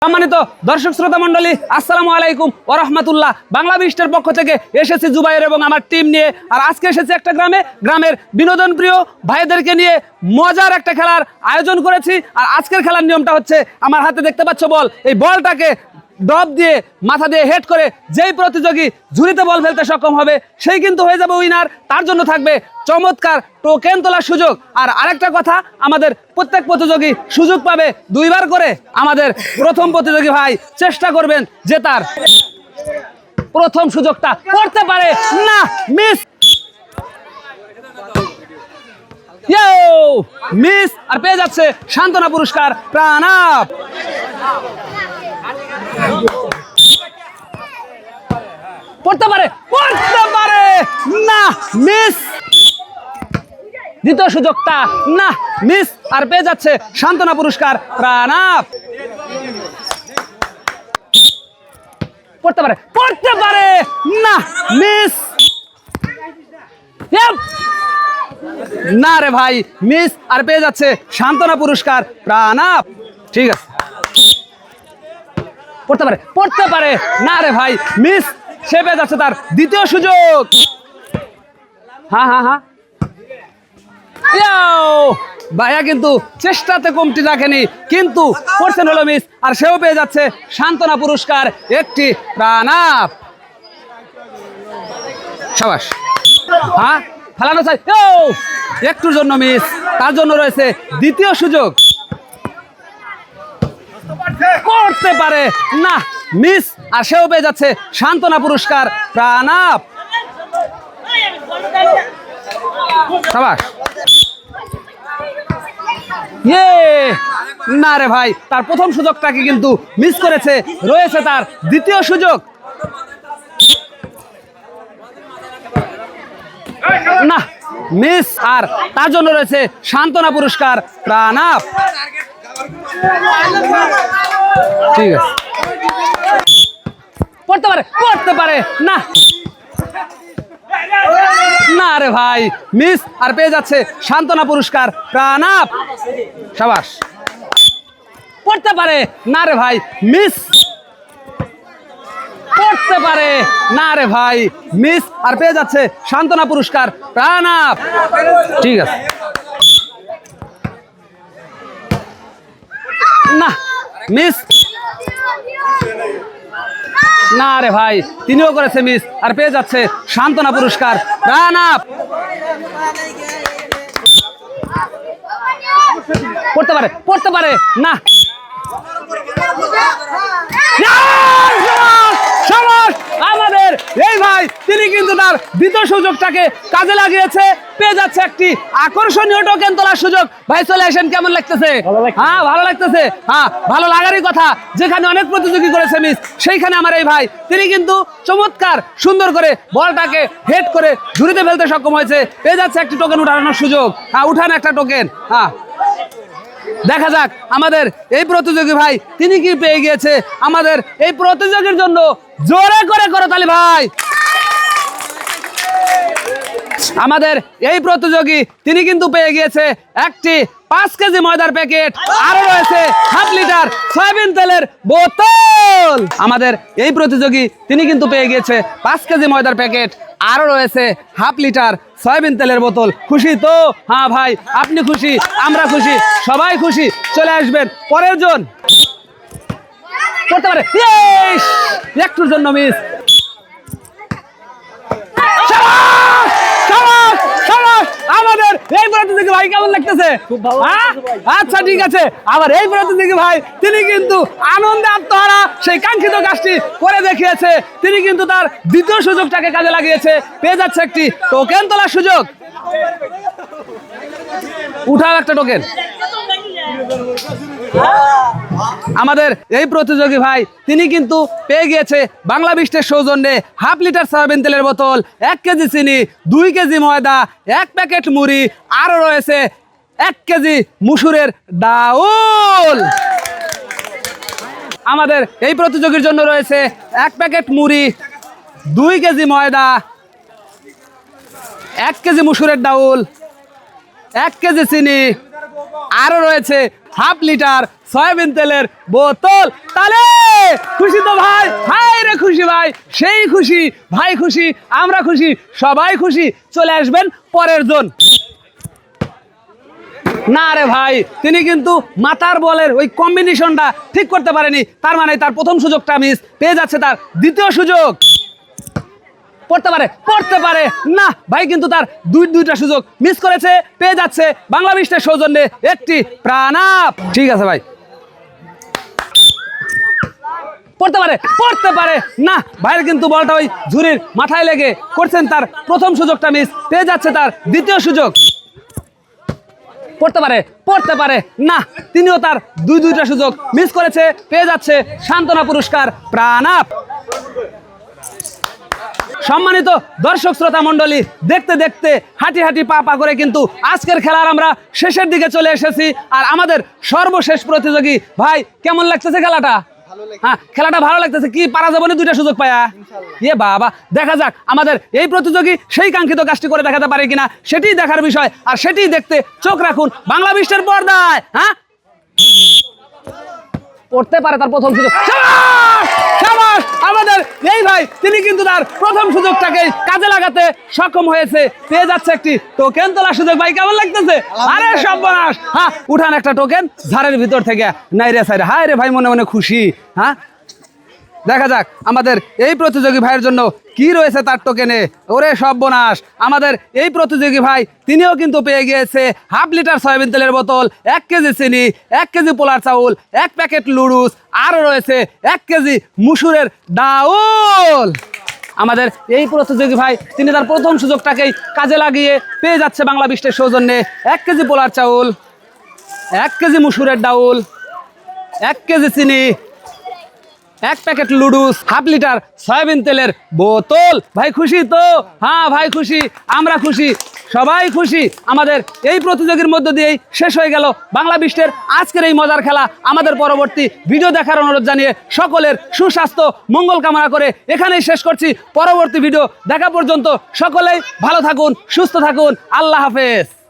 সম্মানিত দর্শক শ্রোতা মণ্ডলী, আসসালামু আলাইকুম ওয়া রাহমাতুল্লাহ। বাংলা বিস্টের পক্ষ থেকে এসেছি জুবাইর এবং আমার টিম নিয়ে। আর আজকে এসেছি একটা গ্রামের বিনোদন প্রিয় ভাইদেরকে নিয়ে মজার একটা খেলার আয়োজন করেছি। আর আজকের খেলার নিয়মটা হচ্ছে, আমার হাতে দেখতে পাচ্ছ বল, এই বলটাকে ড্রপ দিয়ে মাথা দিয়ে হেড করে যেই প্রতিযোগী ঝুড়িতে বল ফেলতে সক্ষম হবে সেই কিন্তু হয়ে যাবে উইনার। তার জন্য থাকবে চমৎকার টোকেন তোলার সুযোগ। আর আরেকটা কথা, আমাদের প্রত্যেক প্রতিযোগী সুযোগ পাবে দুইবার করে। আমাদের প্রথম প্রতিযোগী ভাই চেষ্টা করবেন যে তার প্রথম সুযোগটা করতে পারে না, মিস মিস আর পেয়ে যাচ্ছে সান্ত্বনা পুরস্কার প্রাণ আপ। পড়তে পারে না, মিস। দ্বিতীয় সুযোগটা না, মিস আর পেয়ে যাচ্ছে সান্ত্বনা পুরস্কার প্রাণ আপ। পড়তে পারে না, মিস। না রে ভাই, মিস আর পেয়ে যাচ্ছে সান্ত্বনা পুরস্কার প্রাণ আপ। ঠিক আছে, পড়তে পারে না রে ভাই, মিস। সে পেয়ে যাচ্ছে তার দ্বিতীয় সুযোগ। হ্যাঁ ভাইয়া কিন্তু চেষ্টাতে কমতি রাখেনি, কিন্তু করছেন হলো মিস। আর সেও পেয়ে যাচ্ছে সান্ত্বনা পুরস্কার একটি প্রাণ আপ। সাবাস। হ্যাঁ, ফেলানো চাই, একটুর জন্য মিস। তার জন্য রয়েছে দ্বিতীয় সুযোগ। করতে পারে না, মিস। আর সেও পেয়ে যাচ্ছে সান্ত্বনা পুরস্কার প্রাণ আপ। সাবাস। না রে ভাই, তার প্রথম সুযোগটাকে কিন্তু মিস করেছে। রয়েছে তার দ্বিতীয় সুযোগ। না, মিস। আর তার জন্য রয়েছে সান্ত্বনা পুরস্কার প্রাণ আপ। ঠিক আছে, পড়তে পারে না, না রে ভাই, মিস। আর পেয়ে যাচ্ছে সান্ত্বনা পুরস্কার প্রাণ আপ। সাবাস। পড়তে পারে না রে ভাই, মিস। পড়তে পারে না রে ভাই, মিস। আর পেয়ে যাচ্ছে সান্ত্বনা পুরস্কার প্রাণ আপ। ঠিক আছে, না, মিস। না রে ভাই, তিনিও করেছে মিস। আর পেয়ে যাচ্ছে সান্ত্বনা পুরস্কার প্রাণ আপ। পড়তে পারে না। আমাদের এই ভাই, তিনি কিন্তু তার দ্বিতীয় সুযোগটাকে কাজে লাগিয়েছে। পেয়ে যাচ্ছে একটি আকর্ষণীয় টোকেন তোলার সুযোগ। ভাই চলে আসেন, কেমন লাগতেছে? হ্যাঁ, ভালো লাগতেছে। হ্যাঁ, ভালো লাগারই কথা। যেখানে অনেক প্রতিযোগী করেছে মিস, সেইখানে আমার এই ভাই তিনি কিন্তু চমৎকার সুন্দর করে বলটাকে হেড করে ঝুড়িতে ফেলতে সক্ষম হয়েছে। পেয়ে যাচ্ছে একটি টোকেন উঠানোর সুযোগ। হ্যাঁ, উঠান একটা টোকেন। হ্যাঁ, দেখা যাক আমাদের এই প্রতিযোগী ভাই তিনি কি পেয়ে গিয়েছে। আমাদের এই প্রতিযোগীর জন্য জোরে করে করতালি ভাই। আমাদের এই প্রতিযোগী তিনি কিন্তু পেয়ে গিয়েছে একটি 5 কেজি ময়দার প্যাকেট, আরো রয়েছে হাফ লিটার সয়াবিন তেলের বোতল। আমাদের এই প্রতিযোগী তিনি কিন্তু পেয়ে গিয়েছে 5 কেজি ময়দার প্যাকেট, আরো রয়েছে হাফ লিটার সয়াবিন তেলের বোতল। খুশি তো? হ্যাঁ ভাই, আপনি খুশি, আমরা খুশি, সবাই খুশি। চলে আসবেন পরের জন। করতে পারে, একটুর জন্য মিস। আমাদের এই প্রতিযোগী ভাই কেমন লাগতেছে? আচ্ছা, ঠিক আছে। আবার এই প্রতিযোগী ভাই তিনি কিন্তু আনন্দে আত্মহারা সেই কাঙ্ক্ষিত কাজটি করে দেখিয়েছে। তিনি কিন্তু তার দ্বিতীয় সুযোগটাকে কাজে লাগিয়েছে। পেয়ে যাচ্ছে একটি টোকেন তোলার সুযোগ। উঠাও একটা টোকেন। আমাদের এই প্রতিযোগী ভাই তিনি কিন্তু পেয়ে গিয়েছে বাংলা বিস্টের সৌজন্যে হাফ লিটার সয়াবিন তেলের বোতল, 1 কেজি চিনি, 2 কেজি ময়দা, 1 প্যাকেট মুড়ি, আরো রয়েছে 1 কেজি মুসুরের ডাউল। আমাদের এই প্রতিযোগীর জন্য রয়েছে 1 প্যাকেট মুড়ি, 2 কেজি ময়দা, 1 কেজি মুসুরের ডাউল, 1 কেজি চিনি, আরো রয়েছে হাফ লিটার সয়াবিন তেলের বোতল। তাহলে খুশি তো ভাই? হাই রে খুশি ভাই, সেই খুশি ভাই, খুশি আমরা, খুশি সবাই খুশি। চলে আসবেন পরের জন। না রে ভাই, তিনি কিন্তু মাথার বলের ওই কম্বিনেশনটা ঠিক করতে পারেনি, তার মানে তার প্রথম সুযোগটা মিস, পেয়ে যাচ্ছে তার দ্বিতীয় সুযোগ। পড়তে পারে না ভাই, কিন্তু তার দুইটা সুযোগ মিস করেছে, পেয়ে যাচ্ছে বাংলা বিস্টের সৌজন্যে একটি প্রাণ আপ। ঠিক আছে ভাই, পড়তে পারে না, ভাইয়ের কিন্তু বলটা ওই ঝুরির মাথায় লেগে করছেন তার প্রথম সুযোগটা মিস, পেয়ে যাচ্ছে তার দ্বিতীয় সুযোগ। পড়তে পারে না, তিনিও তার দুইটা সুযোগ মিস করেছে, পেয়ে যাচ্ছে সান্ত্বনা পুরস্কার প্রাণ আপ। সম্মানিত দর্শক শ্রোতা মণ্ডলী, দেখতে দেখতে হাঁটি পা করে কিন্তু আজকের খেলার আমরা শেষের দিকে চলে এসেছি। আর আমাদের সর্বশেষ প্রতিযোগী ভাই, কেমন লাগতেছে খেলাটা? হ্যাঁ, খেলাটা ভালো লাগতেছে। কি পারা যাবে না দুইটা সুযোগ পায়া? এ বাবা, দেখা যাক আমাদের এই প্রতিযোগী সেই কাঙ্ক্ষিত কাজটি করে দেখাতে পারে কিনা, সেটিই দেখার বিষয়। আর সেটিই দেখতে চোখ রাখুন বাংলা বিস্টের পর্দায়। হ্যাঁ, পড়তে পারে তার প্রথম সুযোগ। শাবাশ আমাদের এই ভাই, তিনি কিন্তু তার প্রথম সুযোগটাকে কাজে লাগাতে সক্ষম হয়েছে, পেয়ে যাচ্ছে একটি টোকেন তোলার সুযোগ। ভাই কেমন লাগতেছে? আরে সর্বনাশ, হ্যাঁ উঠান একটা টোকেন ঝাড়ের ভিতর থেকে। নাই রে সাইরে, হায় রে ভাই, মনে মনে খুশি। হ্যাঁ, দেখা যাক আমাদের এই প্রতিযোগী ভাইয়ের জন্য কি রয়েছে তার টোকেনে। ওরে সর্বনাশ, আমাদের এই প্রতিযোগী ভাই তিনিও কিন্তু পেয়ে গিয়েছে হাফ লিটার সয়াবিন তেলের বোতল, 1 কেজি চিনি, 1 কেজি পোলার চাউল, 1 প্যাকেট লুডুস, আরও রয়েছে 1 কেজি মুসুরের ডাউল। আমাদের এই প্রতিযোগী ভাই তিনি তার প্রথম সুযোগটাকেই কাজে লাগিয়ে পেয়ে যাচ্ছে বাংলা বিস্টের সৌজন্যে 1 কেজি পোলার চাউল, 1 কেজি মুসুরের ডাউল, 1 কেজি চিনি, 1 প্যাকেট লুডুস, হাফ লিটার সয়াবিন তেলের বোতল। ভাই খুশি তো? হ্যাঁ ভাই খুশি, আমরা খুশি, সবাই খুশি। আমাদের এই প্রতিযোগীর মধ্য দিয়েই শেষ হয়ে গেল বাংলা বিস্টের আজকের এই মজার খেলা। আমাদের পরবর্তী ভিডিও দেখার অনুরোধ জানিয়ে সকলের সুস্বাস্থ্য মঙ্গল কামনা করে এখানেই শেষ করছি। পরবর্তী ভিডিও দেখা পর্যন্ত সকলেই ভালো থাকুন, সুস্থ থাকুন, আল্লাহ হাফেজ।